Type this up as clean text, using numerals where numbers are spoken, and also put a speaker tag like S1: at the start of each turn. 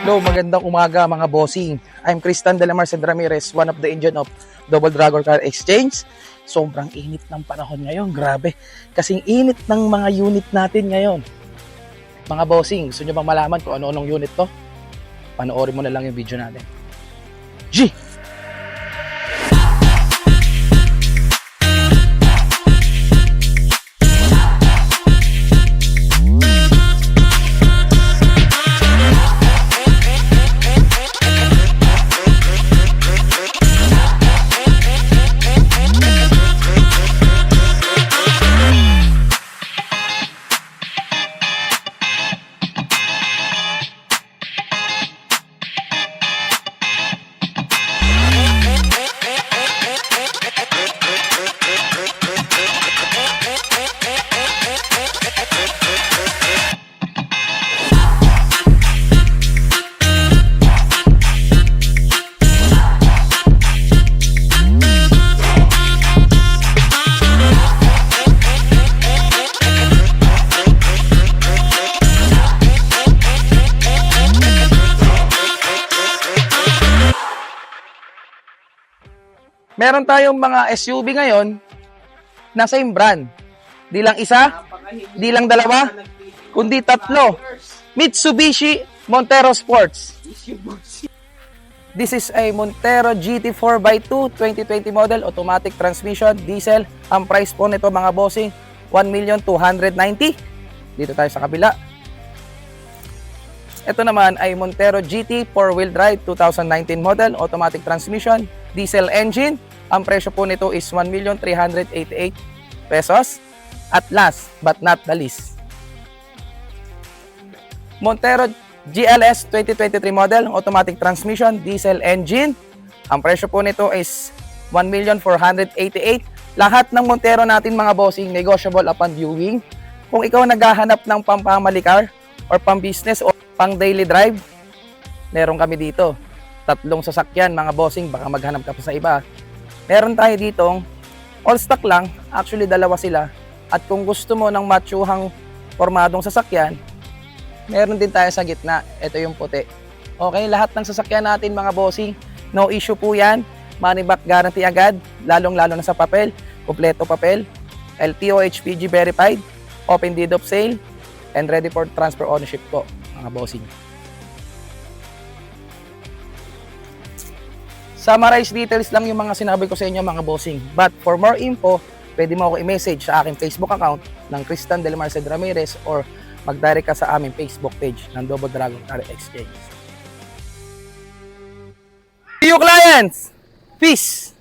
S1: Hello, magandang umaga mga bossing. I'm Tristan De La Merced Ramirez, one of the engine of Double Dragon Car Exchange. Sobrang init ng panahon ngayon, grabe. Kasing init ng mga unit natin ngayon. Mga bossing, gusto nyo bang malaman kung ano-anong unit to? Panoorin mo na lang yung video natin. G! Meron tayong mga SUV ngayon na same brand. Di lang isa, di lang dalawa, kundi tatlo. Mitsubishi Montero Sports. This is a Montero GT 4x2 2020 model, automatic transmission, diesel. Ang price po nito mga bossing, 1,290,000. Dito tayo sa kabila. Ito naman ay Montero GT 4-wheel drive 2019 model, automatic transmission, diesel engine. Ang presyo po nito is 1,388,000 pesos. At last but not the least, Montero GLS 2023 model, automatic transmission, diesel engine. Ang presyo po nito is 1,488,000. Lahat ng Montero natin mga bossing, negotiable upon viewing. Kung ikaw naghahanap ng pang-family car or pang-business o pang-daily drive, meron kami dito. 3 sasakyan mga bossing, baka maghanap ka pa sa iba. Meron tayo ditong all stock lang, actually 2 sila. At kung gusto mo ng matsuhang formadong sasakyan, meron din tayo sa gitna. Ito yung puti. Okay, lahat ng sasakyan natin mga bossing, no issue po yan. Money back guarantee agad, lalong-lalo na sa papel, kompleto papel, LTO HPG verified, open deed of sale, and ready for transfer ownership po mga bossing. Summarize details lang yung mga sinabi ko sa inyo mga bossing. But for more info, pwede mo ako i-message sa aking Facebook account ng Tristan De La Merced Ramirez or mag-direct ka sa aming Facebook page ng Double Dragon Car Exchange. See you clients! Peace!